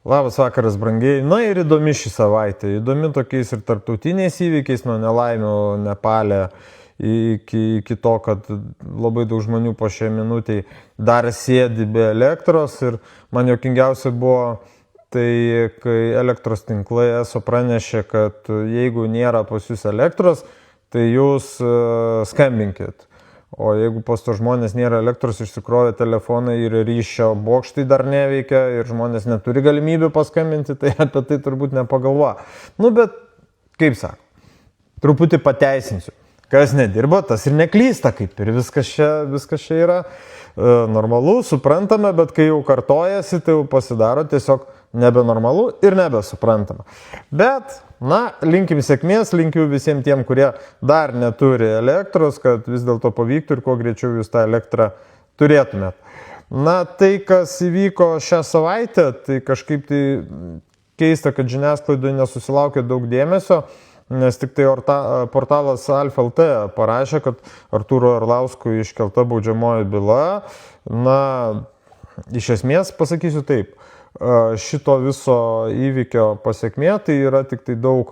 Labas vakaras, brangiai. Na ir įdomi šį savaitę. Įdomi tokiais ir tarptautiniais įvykiais, nuo nelaimių Nepale iki to, kad labai daug žmonių po šią minutę dar sėdi be elektros. Ir man juokingiausia buvo tai, kai elektros tinklai ESO pranešė, kad jeigu nėra pas jūs elektros, tai jūs skambinkit. O jeigu pas to žmonės nėra elektros, išsikrovė telefonai ir ryšio bokštai dar neveikia ir žmonės neturi galimybių paskambinti, tai apie tai turbūt nepagalvoja. Nu, bet, kaip sako, truputį pateisinsiu. Kas nedirba, tas ir neklysta, kaip ir viskas čia yra normalu, suprantama, bet kai jau kartojasi, tai jau pasidaro tiesiog nebenormalu ir nebesuprantama. Bet, na, linkim sėkmės, linkiu visiems tiem, kurie dar neturi elektros, kad vis dėlto pavyktų ir kuo greičiau jūs tą elektrą turėtumėt. Na, tai, kas įvyko šią savaitę, tai kažkaip tai keista, kad žiniasklaidoje nesusilaukė daug dėmesio, nes tik tai portalas Alfa LT parašė, kad Artūro Arlauskui iškelta baudžiamoji byla. Na, iš esmės pasakysiu taip. Šito viso įvykio pasiekmė tai yra tik tai daug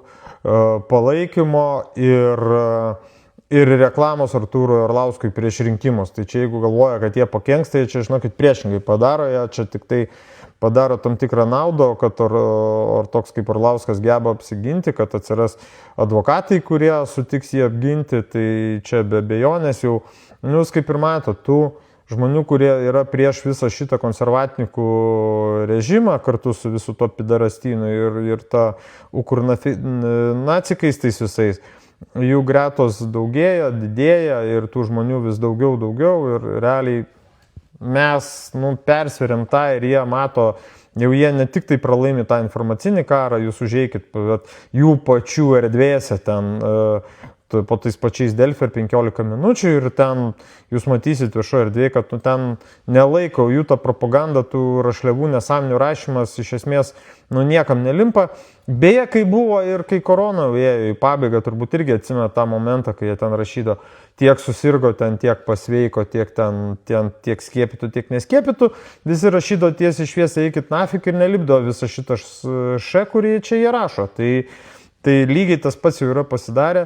palaikymo ir reklamos Artūrui Arlauskui prieš rinkimus. Tai čia jeigu galvoja, kad jie pakenks, tai čia žinokit priešingai padaro, jie čia tik tai padaro tam tikrą naudą, kad ar toks kaip Arlauskas geba apsiginti, kad atsiras advokatai, kurie sutiks jį apginti, tai čia be abejonės jau, jūs kaip ir matote, tų žmonių, kurie yra prieš visą šitą konservatininkų režimą kartu su visu to pidarastynu ir ta ukurnacikais tais visais, jų gretos daugėja, didėja ir tų žmonių vis daugiau ir realiai mes persveriam tą ir jie mato, jau jie ne tik tai pralaimi tą informacinį karą, jūs užeikit, bet jų pačių erdvėse ten po tais pačiais Delfi ir 15 minučių ir ten jūs matysit viešo erdvėje, kad ten nelaiko jų tą propagandą, tų rašliavų nesąmonių rašymas iš esmės niekam nelimpa. Beje, kai buvo ir kai korona ėjo į pabaigą, turbūt irgi atsimena tą momentą, kai jie ten rašydo, tiek susirgo, ten tiek pasveiko, tiek skiepytų, tiek neskiepytų, visi rašydo tiesiai šviesiai, eikit nafik ir nelipdo visą šitą kurį čia jie rašo. Tai lygiai tas pats jau yra pasidarę.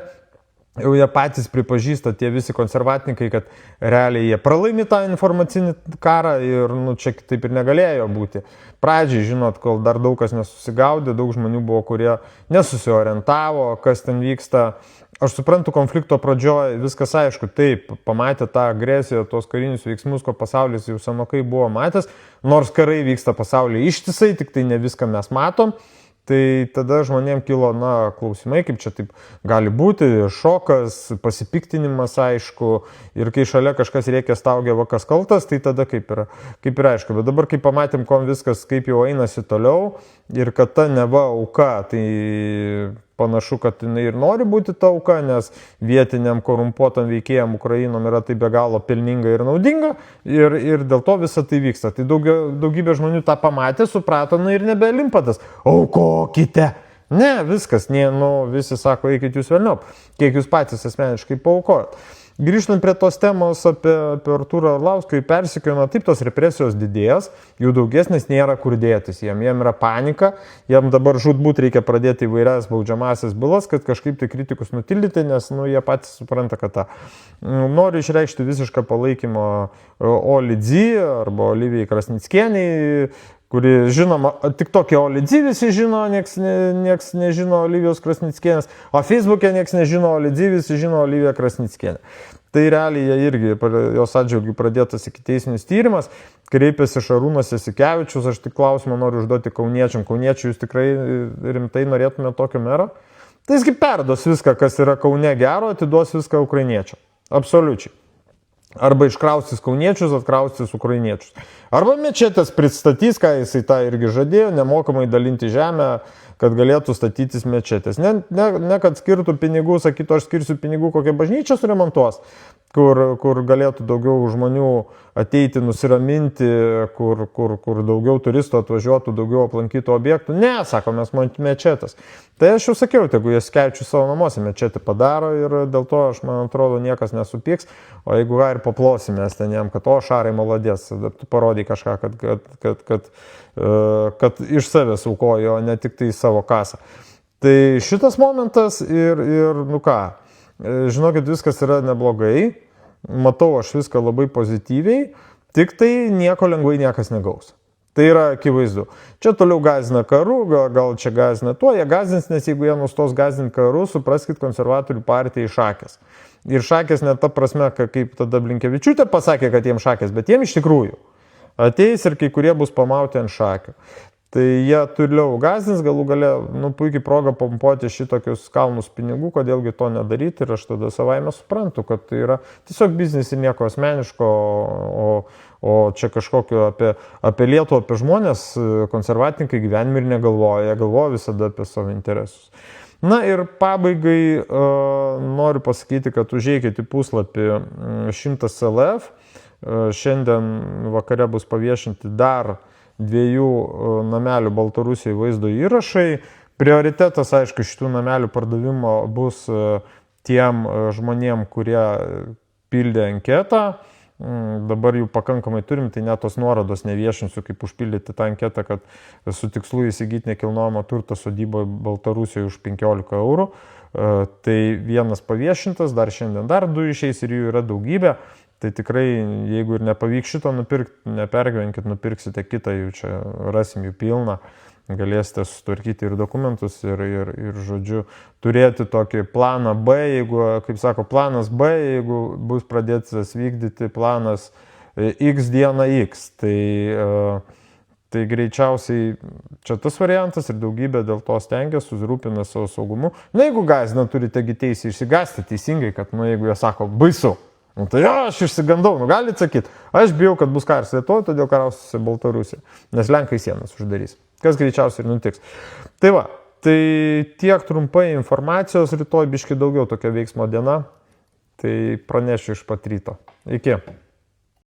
Jau jie patys pripažįsta, tie visi konservatininkai, kad realiai jie pralaimi tą informacinį karą ir čia taip ir negalėjo būti. Pradžiai, žinot, kol dar daug kas nesusigaudė, daug žmonių buvo, kurie nesusiorientavo, kas ten vyksta. Aš suprantu, konflikto pradžioje viskas aišku, taip, pamatė tą agresiją, tos karinius veiksmus, ko pasaulis jau senokai buvo matęs, nors karai vyksta pasaulyje ištisai, tik tai ne viską mes matom. Tai tada žmonėm kilo, klausimai, kaip čia taip gali būti, šokas, pasipiktinimas aišku, ir kai šalia kažkas rėkia staugia, kas kaltas, tai tada kaip ir aišku. Bet dabar, kai pamatėm, viskas kaip jau einasi toliau ir kad ta neva auka, tai panašu, kad jinai ir nori būti ta auka, nes vietiniam korumpuotam veikėjam Ukrainom yra tai be galo pelninga ir naudinga ir dėl to visą tai vyksta. Tai daugybė žmonių tą pamatė, suprato, ir nebelimpa tas aukokite. Ne, viskas, visi sako, eikit jūs velniop, kiek jūs patys asmeniškai paaukojat. Grįžtant prie tos temos apie Artūrą Arlauską, persekiojimą, taip tos represijos didės, jų daugesnės nėra kur dėtis, jiem yra panika, jiem dabar žūtbūt reikia pradėti įvairias baudžiamasias bylas, kad kažkaip tai kritikus nutildyti, nes jie patys supranta, kad tą noriu išreikšti visišką palaikymą Olidzy arba Olivijai Krasnickienei, kuri žinoma, tik tokia Olidzy visi žino, nieks nežino Olivijos Krasnickienės, o Facebook'e nieks nežino Olidzy, visi žino Oliviją Krasnickienę. Tai realiai irgi jos atžvilgių pradėtas ikiteisminis tyrimas, kreipėsi Šarūnas Jasikevičius, aš tik klausimą noriu užduoti kauniečiam. Kauniečiai, jūs tikrai rimtai norėtumėte tokio mero? Tai jisgi perduos viską, kas yra Kaune gero, atiduos viską ukrainiečiam. Absoliučiai. Arba iškraustys kauniečius, atkraustys ukrainiečius. Arba mečetės pristatys, ką jisai tą irgi žadėjo, nemokamai dalinti žemę, kad galėtų statytis mečetės. Ne kad skirtų pinigų, sakytų, aš skirsiu pinigų kokią bažnyčią suremontuos, kur galėtų daugiau žmonių ateiti, nusiraminti, kur daugiau turistų atvažiuotų, daugiau aplankytų objektų. Ne, sako, mes mečetės. Tai aš jau sakiau, jeigu jie Jasikevičius savo namuose mečetį padaro ir dėl to, aš man atrodo, niekas nesupyks, o jeigu ir paplosimės ten jam, kad o Šarai maladės, tu parodai kažką, kad iš savęs aukojo, o ne tik tai savo kasą. Tai šitas momentas ir nu ką, žinokit, viskas yra neblogai, matau aš viską labai pozityviai, tik tai nieko lengvai niekas negaus. Tai yra akivaizdu. Čia toliau gazina karu, gal čia gazina tuo, jie gazins, nes jeigu jie nustos gazinti karu, supraskit, konservatorių partija šakės. Ir šakės ne ta prasme, kaip tada Blinkevičiūtė pasakė, kad jiems šakės, bet jiems iš tikrųjų ateis ir kai kurie bus pamauti ant šakių. Tai jie toliau gazins, galų gale, puikiai proga pompuoti šitokius kalnus pinigų, kodėlgi to nedaryti, ir aš tada savaime suprantu, kad tai yra tiesiog biznis ir nieko asmeniško, o čia kažkokio apie Lietuvą, apie žmonės, konservatininkai gyvenime ir negalvoja, jie galvoja visada apie savo interesus. Na ir pabaigai noriu pasakyti, kad užeikite į puslapį 100 LF, šiandien vakare bus paviešinti dar 2 namelių Baltarusijoje vaizdo įrašai. Prioritetas, aišku, šitų namelių pardavimo bus tiem žmonėm, kurie pildė anketą. Dabar jų pakankamai turim, tai net tos nuorodos neviešinsiu, kaip užpildyti tą anketą, kad su tikslu įsigyti nekilnojamą turtą sodyboje Baltarusijoje už 15 eurų. Tai vienas paviešintas, dar šiandien dar 2 išeis ir jų yra daugybė. Tai tikrai, jeigu ir nepavyks šito nupirkti, nepergyvenkit, nupirksite kitą, jų čia rasim jų pilną, galėsite sutvarkyti ir dokumentus, ir žodžiu, turėti tokį planą B, jeigu, kaip sako, planas B, jeigu bus pradėtas vykdyti planas X dieną X. Tai greičiausiai čia tas variantas ir daugybė dėl to stengia, susirūpina savo saugumu. Na, jeigu gąsdina, turitegi teisę išsigąsti teisingai, kad, jeigu jie sako, baisu. Tai aš išsigandau, galit sakyti, aš bijau, kad bus karas Lietuvoje, todėl karausiuosi Baltarusija, nes Lenkai sienas uždarys, kas greičiausiai ir nutiks. Tai va, tai tiek trumpai informacijos, rytoj biški daugiau tokia veiksmo diena, tai pranešiu iš pat ryto. Iki.